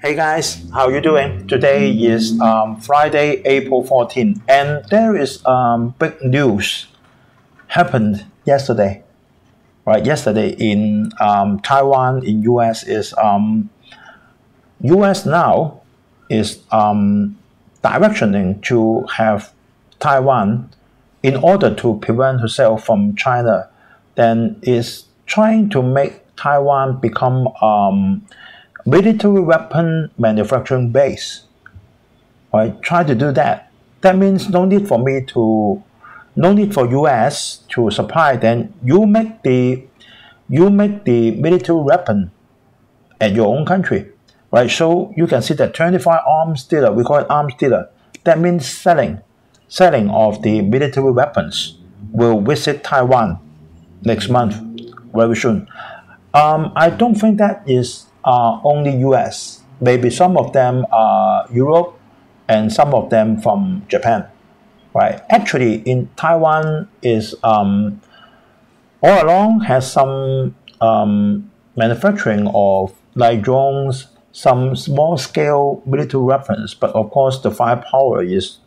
Hey guys, how you doing? Today is Friday, April 14, and there is big news happened yesterday. Right, yesterday in Taiwan, in US is US now is directioning to have Taiwan in order to prevent herself from China. Then is trying to make Taiwan become military weapon manufacturing base. Right? Try to do that. That means no need for US to supply. Then you make the military weapon at your own country. Right? So you can see that 25 arms dealer, we call it arms dealer. That means selling of the military weapons will visit Taiwan next month, very soon. I don't think that is only US. Maybe some of them are Europe and some of them from Japan. Right? Actually, in Taiwan is all along has some manufacturing of like drones, some small scale military weapons, but of course the firepower is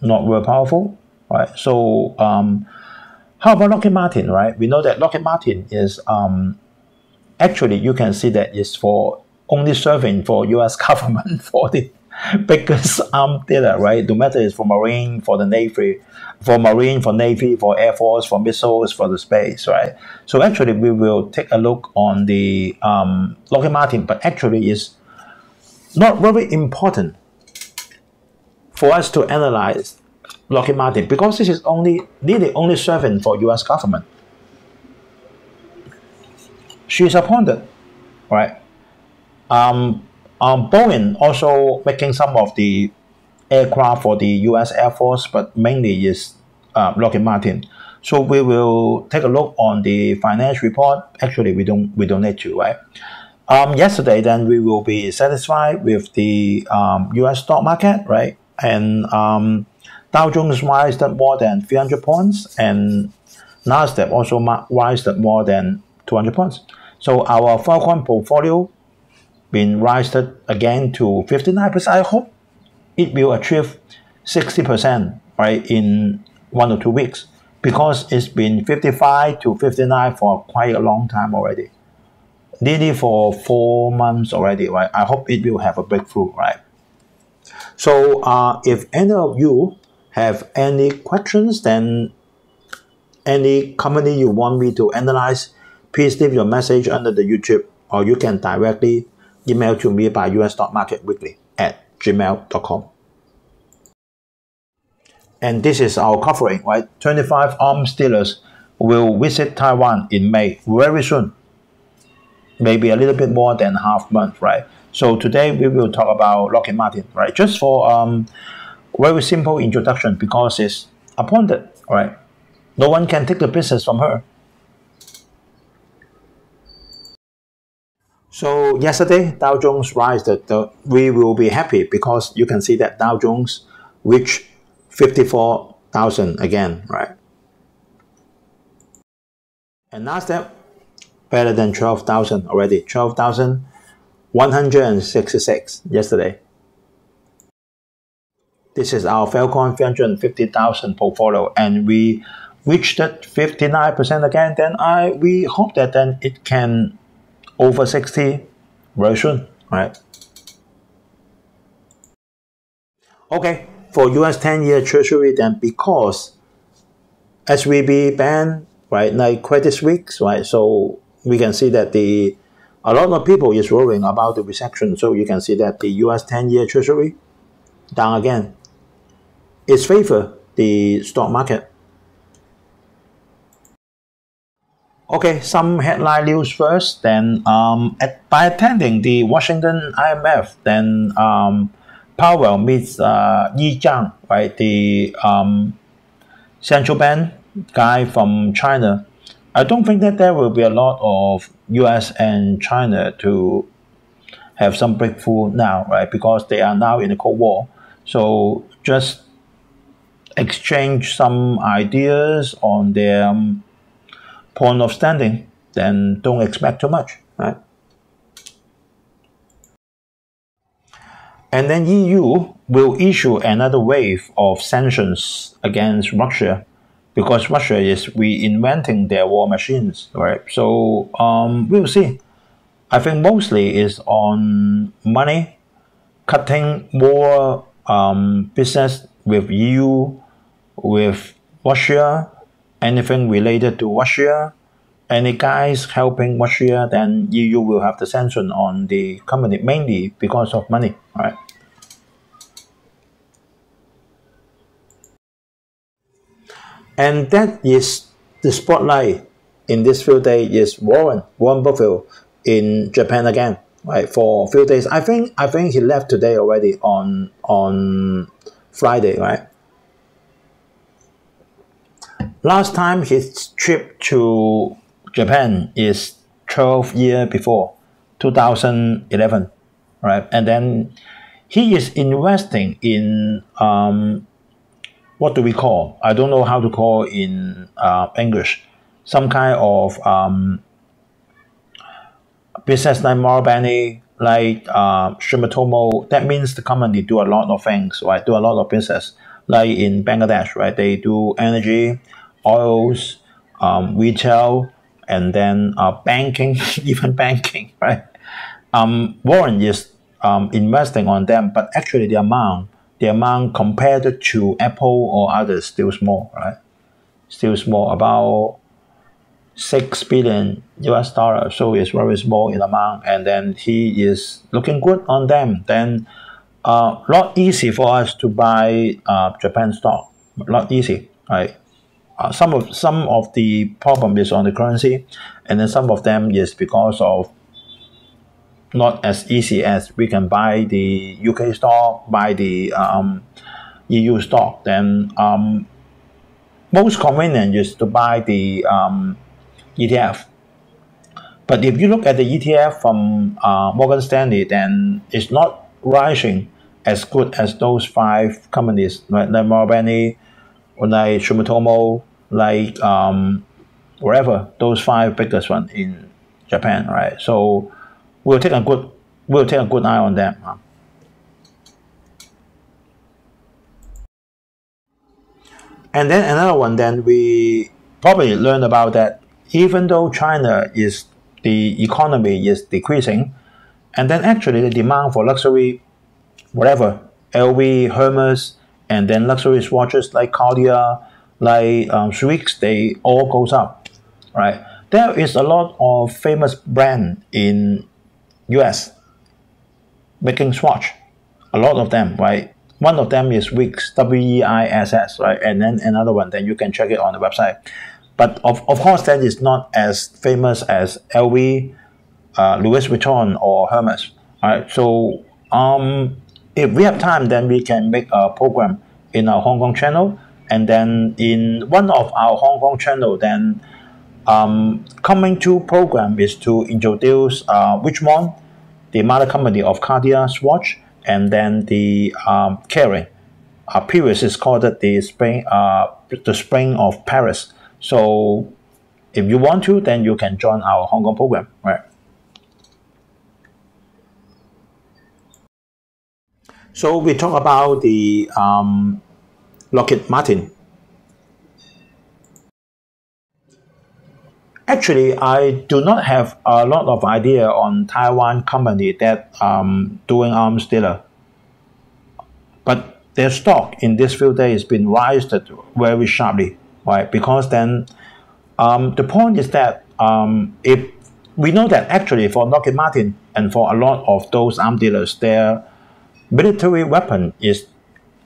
not very powerful. Right? So how about Lockheed Martin? Right? We know that Lockheed Martin is actually, you can see that it's for only serving for US government for the biggest arm dealer, right? No matter it's for Marine, for the Navy, for Marine, for Navy, for Air Force, for missiles, for the space, right? So actually, we will take a look on the Lockheed Martin, but actually it's not very important for us to analyze Lockheed Martin because this is really only serving for US government. She's appointed, right? Boeing also making some of the aircraft for the U.S. Air Force, but mainly is Lockheed Martin. So we will take a look on the finance report. Actually, we don't need to, right? Yesterday, then we will be satisfied with the U.S. stock market, right? And Dow Jones rised more than 300 points, and Nasdaq also rised more than 200 points. So our Falcon Portfolio been raised again to 59%. I hope it will achieve 60%, right, in 1 or 2 weeks, because it's been 55 to 59 for quite a long time already. Nearly for 4 months already, right? I hope it will have a breakthrough, right? So if any of you have any questions, then any company you want me to analyze, please leave your message under the YouTube, or you can directly email to me by usstockmarketweekly@gmail.com. And this is our covering, right? 25 arms dealers will visit Taiwan in May, very soon. Maybe a little bit more than half month, right? So today we will talk about Lockheed Martin, right? Just for very simple introduction, because it's appointed, right? No one can take the business from her. So yesterday, Dow Jones rise. We will be happy because you can see that Dow Jones reached 54,000 again, right? And Nasdaq better than 12,000 already. 12,166 yesterday. This is our Falcon 350,000 portfolio, and we reached 59% again. Then we hope that then it can over 60 very soon, right? Okay, for US 10-year Treasury, then because SVB banned, right, like Credit Suisse, right? So we can see that a lot of people is worrying about the recession. So you can see that the US 10-year Treasury down again. It's favor the stock market. Okay, some headline news first. Then, by attending the Washington IMF, then Powell meets Yi Zhang, right, the central bank guy from China. I don't think that there will be a lot of U.S. and China to have some breakthrough now, right, because they are now in a Cold War. So just exchange some ideas on their point of standing, then don't expect too much, right? And then EU will issue another wave of sanctions against Russia because Russia is reinventing their war machines, right? So we'll see. I think mostly is on money, cutting more business with EU, with Russia, anything related to Russia, any guys helping Russia, then EU will have the sanction on the company mainly because of money, right? And that is the spotlight in this few days is Warren Buffett in Japan again, right? For a few days. I think he left today already on Friday, right? Last time his trip to Japan is 12 years before, 2011, right? And then he is investing in what do we call? I don't know how to call in English. Some kind of business like Marubeni, like Sumitomo. That means the company do a lot of things, right? Do a lot of business. Like in Bangladesh, right? They do energy, oils, retail, and then banking, even banking, right? Warren is investing on them, but actually the amount compared to Apple or others still small, right? Still small, about $6 billion US dollars. So it's very small in amount, and then he is looking good on them. Then not easy for us to buy Japan stock. Not easy, right? Some of the problem is on the currency, and then some of them is because of not as easy as we can buy the UK stock, buy the EU stock. Then most convenient is to buy the ETF. But if you look at the ETF from Morgan Stanley, then it's not rising as good as those 5 companies, like Marubeni, like Sumitomo, like wherever, those 5 biggest ones in Japan, right? So we'll take a good eye on them. And then another one, then we probably learned about that even though China is the economy is decreasing, and then actually the demand for luxury, whatever, LV, Hermes, and then luxury watches like Cartier, like Swiss, they all goes up, right? There is a lot of famous brand in US making swatch, a lot of them, right? One of them is Wiss, W-E-I-S-S, right? And then another one, then you can check it on the website. But of course, that is not as famous as LV, Louis Vuitton, or Hermes, right? So if we have time, then we can make a program in our Hong Kong channel, and then in one of our Hong Kong channel, then coming to program is to introduce Richmond, the mother company of Cartier watch, and then the Kering. Previous is called the Spring of Paris. So if you want to, then you can join our Hong Kong program, right? So we talk about the Lockheed Martin. Actually, I do not have a lot of idea on Taiwan company that doing arms dealer. But their stock in this few days has been rising very sharply, right? Because then the point is that if we know that actually for Lockheed Martin and for a lot of those arm dealers, their military weapon is,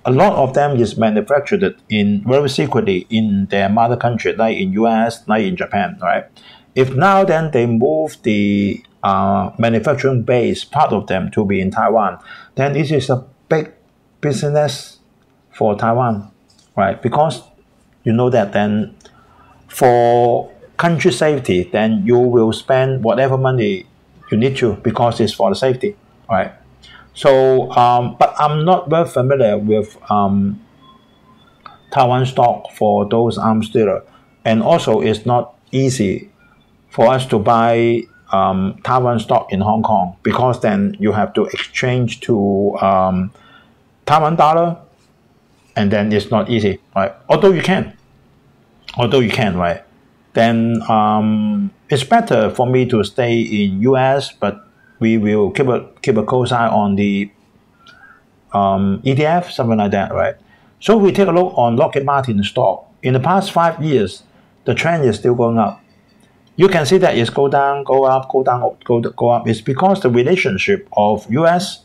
a lot of them is manufactured in very secretly in their mother country, like in US, like in Japan, right? If now then they move the manufacturing base, part of them, to be in Taiwan, then this is a big business for Taiwan, right? Because you know that then for country safety, then you will spend whatever money you need to because it's for the safety, right? So, but I'm not very familiar with Taiwan stock for those arms dealer, and also it's not easy for us to buy Taiwan stock in Hong Kong, because then you have to exchange to Taiwan dollar, and then it's not easy, right? Although you can, right? Then it's better for me to stay in US, but we will keep a close eye on the ETF, something like that, right? So we take a look on Lockheed Martin stock. In the past 5 years, the trend is still going up. You can see that it's go down, go up, go down, go up. It's because the relationship of US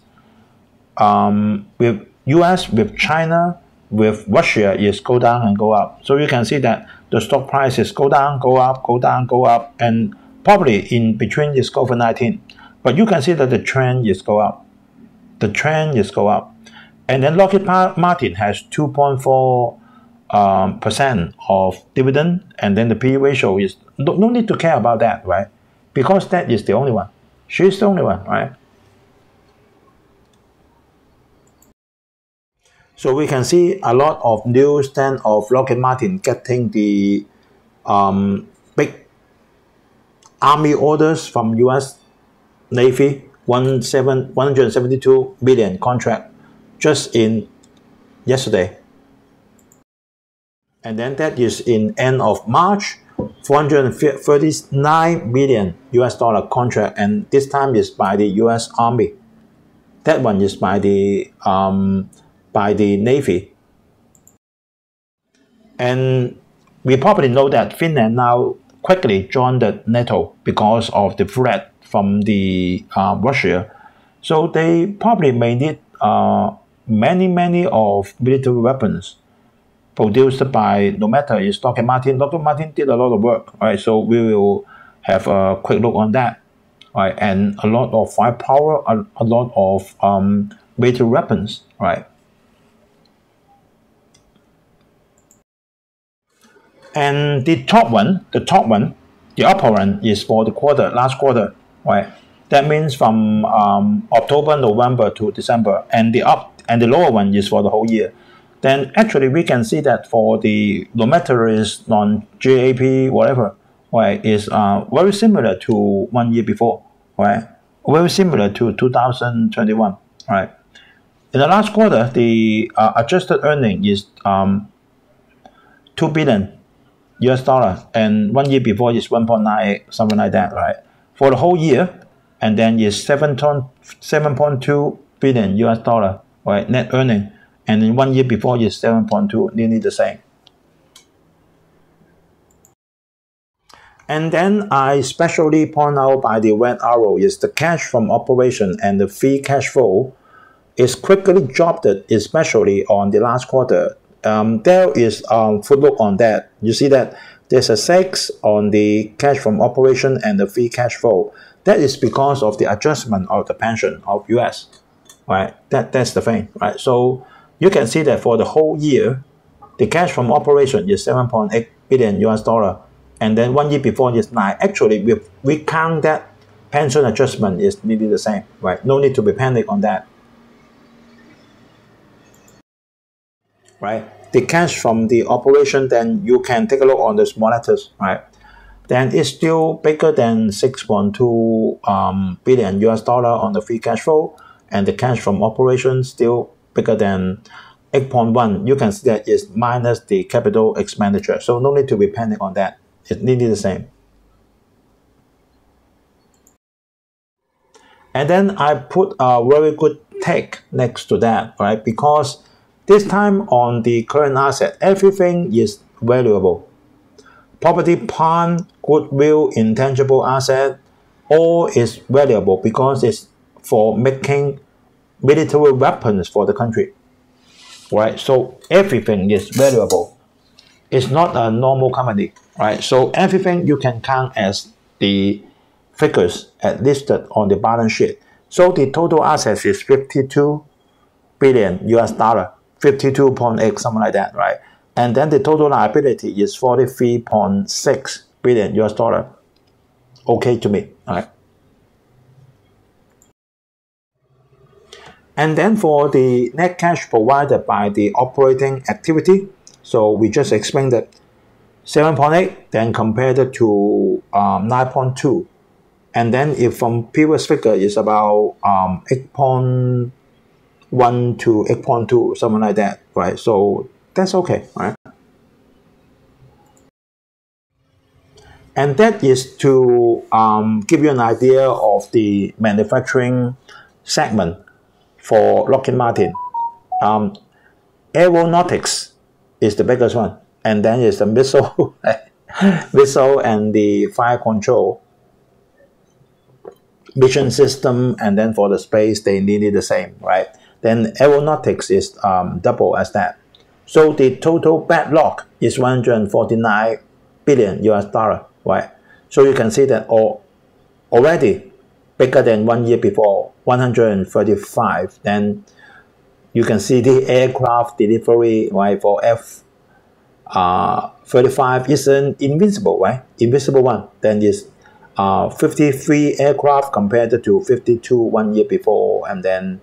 with China, with Russia is go down and go up. So you can see that the stock prices go down, go up, go down, go up, and probably in between is COVID-19. But you can see that the trend is go up. The trend is go up. And then Lockheed Martin has 2.4% of dividend, and then the PE ratio is no need to care about that, right? Because that is the only one. She's the only one, right? So we can see a lot of news then of Lockheed Martin getting the big army orders from US Navy, 172 million contract just in yesterday. And then that is in end of March, 439 million US dollar contract, and this time is by the US Army. That one is by the Navy. And we probably know that Finland now quickly joined the NATO because of the threat from the Russia. So they probably may need many of military weapons produced by, no matter it's Lockheed Martin. Lockheed Martin did a lot of work, right? So we will have a quick look on that, right? And a lot of firepower, a lot of military weapons, right? And the top one, the upper one is for the last quarter, right? That means from October, November to December, and the lower one is for the whole year. Then actually we can see that for the, no matter is non-GAAP, whatever, right, is very similar to 1 year before, right? Very similar to 2021, right? In the last quarter, the adjusted earning is 2 billion US dollar, and 1 year before is 1.98, something like that, right? For the whole year, and then is 7.2 billion US dollar, right, net earning, and in 1 year before is 7.2, nearly the same. And then I especially point out by the red arrow is the cash from operation and the free cash flow is quickly dropped, especially on the last quarter. There is a footnote on that. You see that there's a 6 on the cash from operation and the free cash flow. That is because of the adjustment of the pension of US, right? That's the thing, right? So you can see that for the whole year, the cash from operation is 7.8 billion US dollar, and then 1 year before is 9. Actually, we count that pension adjustment is nearly the same, right? No need to be panic on that. Right, the cash from the operation, then you can take a look on the small letters, right? Then it's still bigger than 6.2 billion US dollar on the free cash flow, and the cash from operation still bigger than 8.1. You can see that is minus the capital expenditure, so no need to be panic on that. It's nearly the same. And then I put a very good take next to that, right? Because this time on the current asset, everything is valuable. Property, plant, goodwill, intangible asset, all is valuable because it's for making military weapons for the country, right? So everything is valuable. It's not a normal company, right? So everything you can count as the figures listed on the balance sheet. So the total assets is 52 billion US dollar. 52.8, something like that, right? And then the total liability is 43.6 billion US dollar. Okay to me, all right? And then for the net cash provided by the operating activity, so we just explained that 7.8, then compared to 9.2 And then if from previous figure is about 8.1 to 8.2, something like that, right? So that's okay, right? And that is to give you an idea of the manufacturing segment for Lockheed Martin. Aeronautics is the biggest one, and then is the missile, missile and the fire control, mission system, and then for the space they needed the same, right? Then aeronautics is double as that. So the total backlog is 149 billion US dollar, right? So you can see that already bigger than 1 year before, 135. Then you can see the aircraft delivery, right, for F-35 isn't invincible, right? Invisible one. Then is 53 aircraft compared to 52 1 year before, and then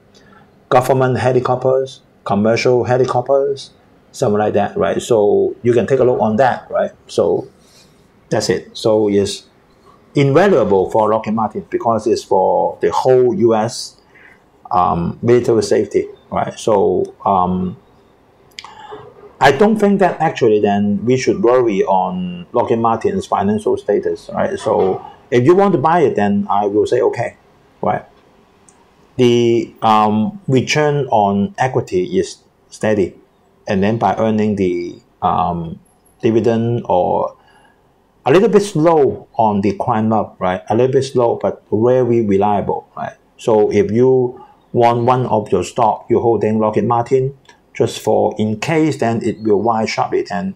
government helicopters, commercial helicopters, something like that, right? So you can take a look on that, right? So that's it. So it's invaluable for Lockheed Martin because it's for the whole U.S. Military safety, right? So I don't think that actually then we should worry on Lockheed Martin's financial status, right? So if you want to buy it, then I will say okay, right? The return on equity is steady, and then by earning the dividend or a little bit slow on the climb up, right? A little bit slow, but very reliable, right? So if you want one of your stock, you're holding Lockheed Martin, just for in case, then it will rise sharply. And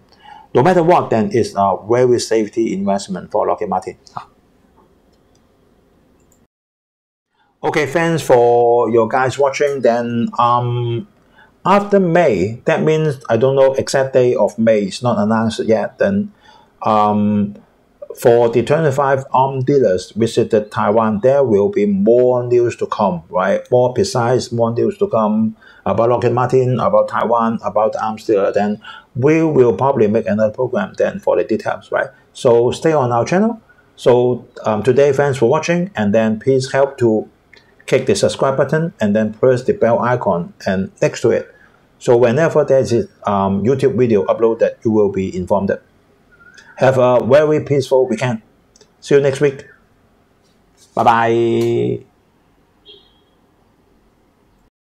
no matter what, then it's a very safety investment for Lockheed Martin. Okay, thanks for your guys watching. Then after May, that means I don't know exact day of May, it's not announced yet. Then for the 25 arms dealers visited Taiwan, there will be more news to come, right? More precise, more news to come about Lockheed Martin, about Taiwan, about the arms dealer. Then we will probably make another program then for the details, right? So stay on our channel. So today, thanks for watching, and then please help to click the subscribe button and then press the bell icon and next to it. So whenever there's a YouTube video uploaded, you will be informed. Have a very peaceful weekend. See you next week. Bye bye.